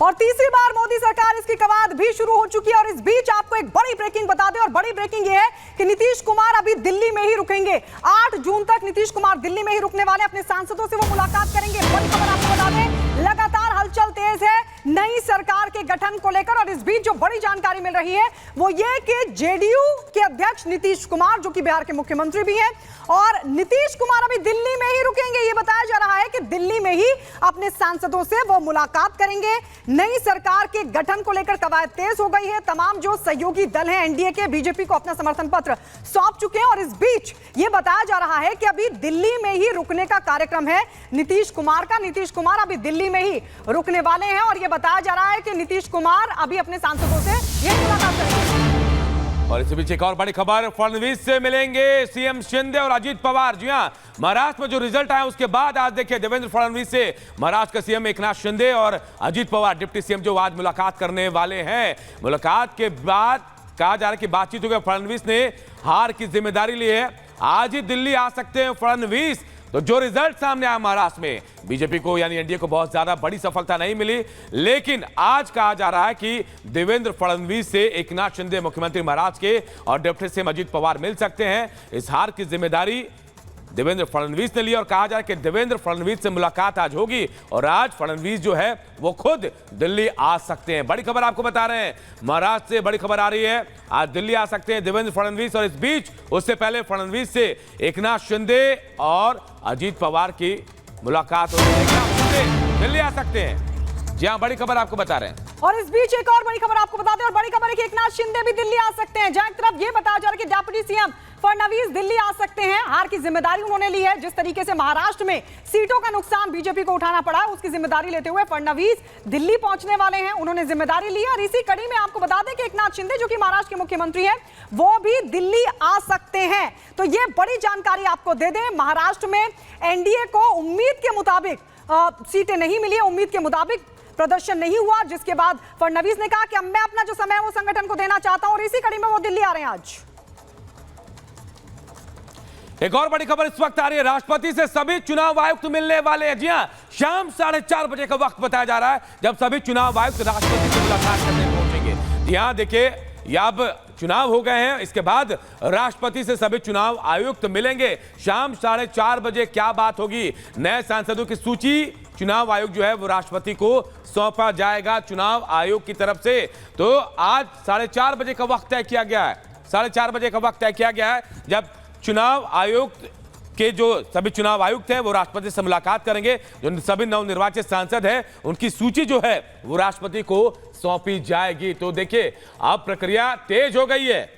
और तीसरी बार मोदी सरकार इसकी कवायद भी शुरू हो चुकी है। और इस बीच आपको एक बड़ी ब्रेकिंग बता दें, और बड़ी ब्रेकिंग ये है कि नीतीश कुमार अभी दिल्ली में ही रुकेंगे। 8 जून तक नीतीश कुमार दिल्ली में ही रुकने वाले, अपने सांसदों से वो मुलाकात करेंगे। बड़ी खबर आपको बता दें, लगातार हलचल तेज है नई सरकार के गठन को लेकर। और इस बीच जो बड़ी जानकारी मिल रही है वो ये कि जेडीयू के अध्यक्ष नीतीश कुमार, जो कि बिहार के मुख्यमंत्री भी हैं, और नीतीश कुमार अभी दिल्ली में ही रुकेंगे। ये बताया जा रहा है कि दिल्ली में ही अपने सांसदों से वो मुलाकात करेंगे। नई सरकार के गठन को लेकर कवायद तेज हो गई है। तमाम जो सहयोगी दल हैं एनडीए के, बीजेपी को अपना समर्थन पत्र सौंप चुके हैं। और इस बीच ये बताया जा रहा है कि अभी दिल्ली में ही रुकने का कार्यक्रम है नीतीश कुमार का। नीतीश कुमार अभी दिल्ली में ही रुकने वाले हैं और ये बताया जा रहा है कि नीतीश कुमार अभी अपने सांसदों से ये मुलाकात करेंगे। और इसी बीच एक और बड़ी खबर, फडणवीस से मिलेंगे सीएम शिंदे और अजीत पवार। जी हां, महाराष्ट्र में जो रिजल्ट आया उसके बाद आज देखिए देवेंद्र फडणवीस से महाराष्ट्र के सीएम एकनाथ शिंदे और अजीत पवार डिप्टी सीएम जो आज मुलाकात करने वाले हैं। मुलाकात के बाद कहा जा रहा है कि बातचीत हो गई। फडणवीस ने हार की जिम्मेदारी ली है, आज ही दिल्ली आ सकते हैं फडणवीस। तो जो रिजल्ट सामने आया महाराष्ट्र में, बीजेपी को यानी एनडीए को बहुत ज्यादा बड़ी सफलता नहीं मिली, लेकिन आज कहा जा रहा है कि देवेंद्र फडणवीस से एकनाथ शिंदे मुख्यमंत्री महाराष्ट्र के और डिप्टी सीएम अजीत पवार मिल सकते हैं। इस हार की जिम्मेदारी देवेंद्र फडणवीस ने ली और कहा जा रहा है कि देवेंद्र फडणवीस से मुलाकात आज होगी और आज फडणवीस जो है वो खुद दिल्ली आ सकते हैं। बड़ी खबर आपको बता रहे हैं, महाराष्ट्र से बड़ी खबर आ रही है, आज दिल्ली आ सकते हैं देवेंद्र फडणवीस। और इस बीच उससे पहले फडणवीस से एकनाथ शिंदे और अजीत पवार की मुलाकात होगी। एकनाथ शिंदे दिल्ली आ सकते हैं। जी हां, बड़ी खबर आपको बता रहे हैं। और इस बीच एक और बड़ी खबर आपको बता दें, और बड़ी खबर है कि एकनाथ शिंदे भी दिल्ली आ सकते हैं। जहां एक तरफ ये बताया जा रहा है कि डिप्टी सीएम फडणवीस दिल्ली आ सकते हैं, हार की जिम्मेदारी उन्होंने ली है। जिस तरीके से महाराष्ट्र में सीटों का नुकसान बीजेपी को उठाना पड़ा है, उसकी जिम्मेदारी लेते हुए फडणवीस दिल्ली पहुंचने वाले हैं, उन्होंने जिम्मेदारी ली है। और इसी कड़ी में आपको बता दें कि एकनाथ शिंदे, जो कि महाराष्ट्र के मुख्यमंत्री हैं, वो भी दिल्ली आ सकते हैं। तो ये बड़ी जानकारी आपको दे दें, महाराष्ट्र में एनडीए को उम्मीद के मुताबिक सीटें नहीं मिली है, उम्मीद के मुताबिक प्रदर्शन नहीं हुआ, जिसके बाद फडणवीस ने कहा कि अब मैं अपना जो समय है वो संगठन को देना चाहता हूं, और इसी कड़ी में वो दिल्ली आ रहे हैं आज। एक और बड़ी खबर इस वक्त आ रही है, राष्ट्रपति से सभी चुनाव आयुक्त मिलने वाले हैं। जी हां, शाम 4:30 बजे का वक्त बताया जा रहा है जब सभी चुनाव आयुक्त राष्ट्रपति से मुलाकात करने पहुंचेंगे। जी हां, देखिए अब चुनाव हो गए हैं, इसके बाद राष्ट्रपति से सभी चुनाव आयुक्त मिलेंगे। शाम 4:30 बजे क्या बात होगी, नए सांसदों की सूची चुनाव आयोग जो है वो राष्ट्रपति को सौंपा जाएगा चुनाव आयोग की तरफ से। तो आज 4:30 बजे का वक्त तय किया गया है, 4:30 बजे का वक्त तय किया गया है जब चुनाव आयोग के जो सभी चुनाव आयुक्त हैं वो राष्ट्रपति से मुलाकात करेंगे। जो सभी नवनिर्वाचित सांसद हैं उनकी सूची जो है वो राष्ट्रपति को सौंपी जाएगी। तो देखिए अब प्रक्रिया तेज हो गई है।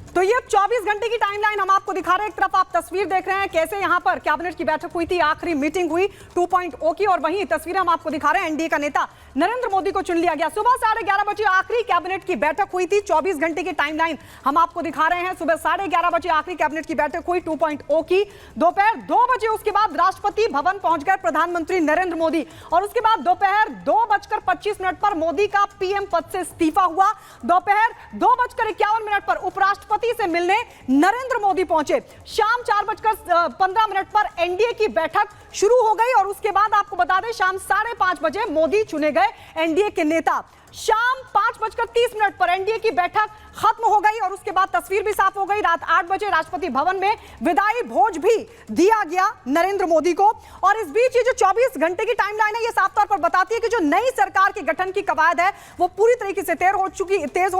तो ये 24 घंटे की टाइमलाइन हम आपको दिखा रहे हैं। एक तरफ आप तस्वीर देख रहे हैं कैसे यहां पर कैबिनेट की बैठक हुई थी, आखिरी मीटिंग हुई 2.0 की, और वहीं तस्वीरें हम आपको दिखा रहे हैं एनडीए का नेता नरेंद्र मोदी को चुन लिया गया। सुबह 11:30 बजे आखिरी कैबिनेट की बैठक हुई थी। 24 घंटे की टाइमलाइन हम आपको दिखा रहे हैं। सुबह 11:30 बजे आखिरी कैबिनेट की बैठक हुई 2.0 की। दोपहर 2 बजे उसके बाद राष्ट्रपति भवन पहुंच गए प्रधानमंत्री नरेंद्र मोदी, और उसके बाद दोपहर 2:25 पर मोदी का पीएम पद से इस्तीफा हुआ। दोपहर 2:51 पर उपराष्ट्रपति से मिलने नरेंद्र मोदी पहुंचे। शाम 4:15 पर एनडीए की बैठक शुरू हो गई, और उसके बाद आपको बता दें शाम 5:30 बजे मोदी चुने गए एनडीए के नेता। शाम 5:30 पर एनडीए की बैठक खत्म हो गई, और उसके बाद तस्वीर भी साफ हो गई। रात 8 बजे राष्ट्रपति भवन में विदाई भोज भी दिया गया नरेंद्र मोदी को। और इस बीच ये जो 24 घंटे की टाइमलाइन है, ये साफ तौर पर बताती है कि जो नई सरकार के गठन की कवायद है वो पूरी तरीके से तेज हो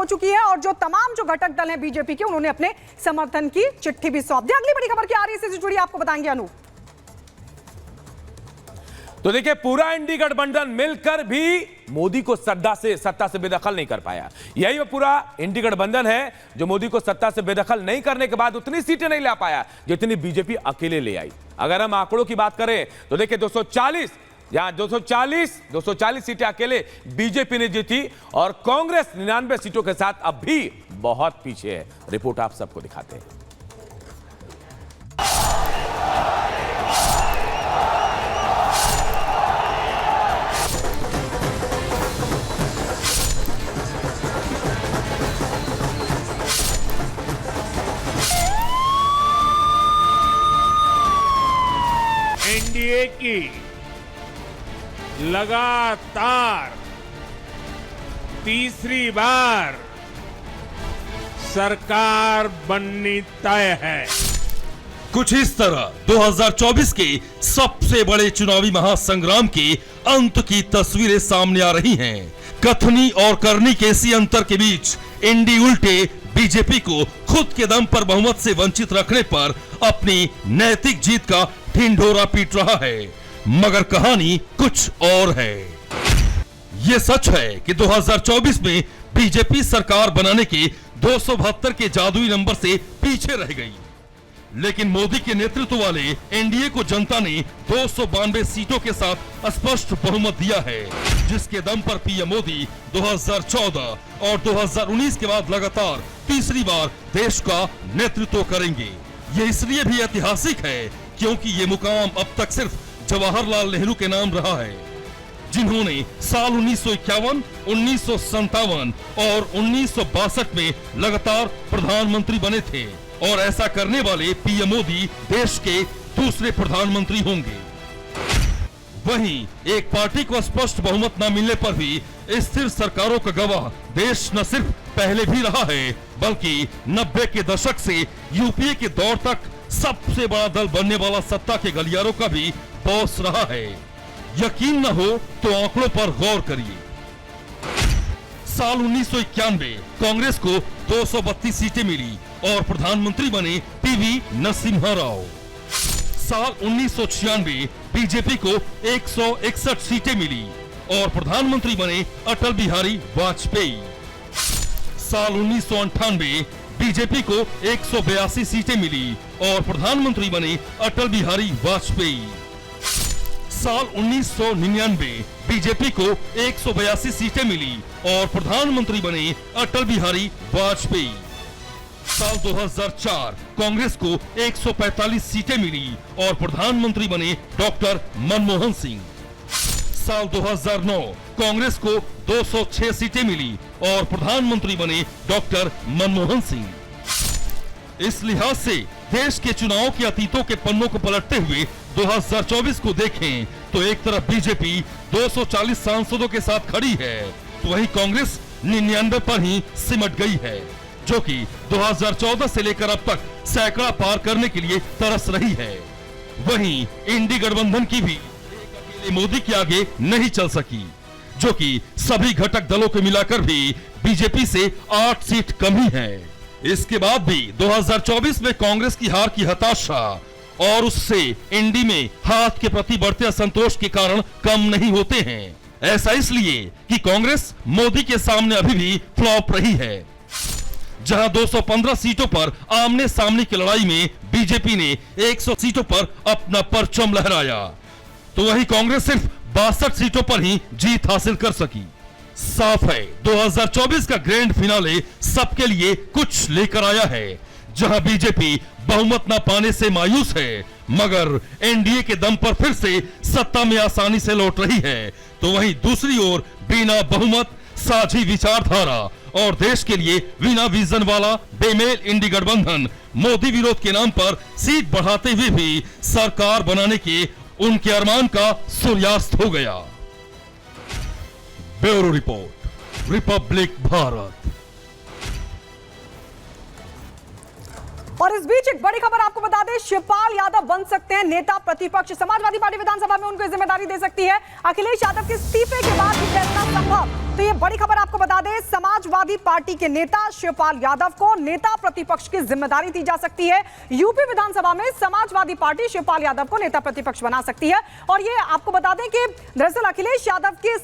चुकी है, और जो तमाम जो घटक दल हैं बीजेपी के, उन्होंने अपने समर्थन की चिट्ठी भी सौंप दी। अगली बड़ी खबर क्या आ रही है, इससे जुड़ी आपको बताएंगे अनु। तो देखिए पूरा एनडीए गठबंधन मिलकर भी मोदी को सत्ता से बेदखल नहीं कर पाया। यही वो पूरा एनडीए गठबंधन है जो मोदी को सत्ता से बेदखल नहीं करने के बाद उतनी सीटें नहीं ला पाया जितनी बीजेपी अकेले ले आई। अगर हम आंकड़ों की बात करें तो देखिए 240 सीटें अकेले बीजेपी ने जीती, और कांग्रेस 99 सीटों के साथ अब भी बहुत पीछे है। रिपोर्ट आप सबको दिखाते हैं। एनडीए की लगातार तीसरी बार सरकार बननी तय है। कुछ इस तरह 2024 के सबसे बड़े चुनावी महासंग्राम के अंत की तस्वीरें सामने आ रही हैं। कथनी और करनी के इसी अंतर के बीच एनडीए उल्टे बीजेपी को खुद के दम पर बहुमत से वंचित रखने पर अपनी नैतिक जीत का ढिंढोरा पीट रहा है। मगर कहानी कुछ और है। ये सच है कि 2024 में बीजेपी सरकार बनाने के 272 के जादुई नंबर से पीछे रह गई, लेकिन मोदी के नेतृत्व वाले एनडीए को जनता ने 292 सीटों के साथ स्पष्ट बहुमत दिया है, जिसके दम पर पीएम मोदी 2014 और 2019 के बाद लगातार तीसरी बार देश का नेतृत्व करेंगे। ये इसलिए भी ऐतिहासिक है क्योंकि ये मुकाम अब तक सिर्फ जवाहरलाल नेहरू के नाम रहा है, जिन्होंने साल 1951, 1957 और 1962 में लगातार प्रधानमंत्री बने थे और ऐसा करने वाले पीएम मोदी देश के दूसरे प्रधानमंत्री होंगे। वहीं एक पार्टी को स्पष्ट बहुमत न मिलने पर भी स्थिर सरकारों का गवाह देश न सिर्फ पहले भी रहा है, बल्कि 90 के दशक से यूपीए के दौर तक सबसे बड़ा दल बनने वाला सत्ता के गलियारों का भी बॉस रहा है। यकीन न हो तो आंकड़ों पर गौर करिए। साल 1991 कांग्रेस को 232 सीटें मिली और प्रधानमंत्री बने पीवी नरसिम्हा राव। साल 1996 बीजेपी को 161 सीटें मिली और प्रधानमंत्री बने अटल बिहारी वाजपेयी। साल 1998 बीजेपी को 182 सीटें मिली और प्रधानमंत्री बने अटल बिहारी वाजपेयी। साल 1999 बीजेपी को 182 सीटें मिली और प्रधानमंत्री बने अटल बिहारी वाजपेयी। साल 2004 कांग्रेस को 145 सीटें मिली और प्रधानमंत्री बने डॉक्टर मनमोहन सिंह। साल 2009 कांग्रेस को 206 सीटें मिली और प्रधानमंत्री बने डॉक्टर मनमोहन सिंह। इस लिहाज से देश के चुनाव के अतीतों के पन्नों को पलटते हुए 2024 को देखें तो एक तरफ बीजेपी 240 सांसदों के साथ खड़ी है, तो वहीं कांग्रेस 99 पर ही सिमट गई है, जो कि 2014 से लेकर अब तक सैकड़ा पार करने के लिए तरस रही है। वहीं इंडी गठबंधन की भी अकेले मोदी के आगे नहीं चल सकी, जो कि सभी घटक दलों को मिलाकर भी बीजेपी से 8 सीट कम ही है। इसके बाद भी 2024 में कांग्रेस की हार की हताशा और उससे इंडी में हाथ के प्रति बढ़ते असंतोष के कारण कम नहीं होते हैं। ऐसा इसलिए कि कांग्रेस मोदी के सामने अभी भी फ्लॉप रही है। जहां 215 सीटों पर आमने सामने की लड़ाई में बीजेपी ने 100 सीटों पर अपना परचम लहराया, तो वहीं कांग्रेस सिर्फ 62 सीटों पर ही जीत हासिल कर सकी। साफ है 2024 का ग्रैंड फिनाले सबके लिए कुछ लेकर आया है। जहां बीजेपी बहुमत न पाने से मायूस है, मगर एनडीए के दम पर फिर से सत्ता में आसानी से लौट रही है, तो वहीं दूसरी ओर बिना बहुमत, साझी विचारधारा और देश के लिए बिना विजन वाला बेमेल इंडी गठबंधन मोदी विरोध के नाम पर सीट बढ़ाते हुए भी सरकार बनाने के उनके अरमान का सूर्यास्त हो गया। Bureau report, Republic Bharat. और इस बीच एक बड़ी खबर आपको बता दें, शिवपाल यादव बन सकते हैं नेता प्रतिपक्ष। समाजवादी पार्टी विधानसभा में उनको जिम्मेदारी दे सकती है। अखिलेश यादव के इस्तीफे के बाद भी फैसला संभव। तो ये बड़ी खबर आपको बता दें, समाजवादी पार्टी के नेता शिवपाल यादव को नेता प्रतिपक्ष की जिम्मेदारी दी जा सकती है। यूपी विधानसभा में समाजवादी पार्टी शिवपाल यादव को नेता प्रतिपक्ष बना सकती है। और ये आपको बता दें कि दरअसल अखिलेश यादव के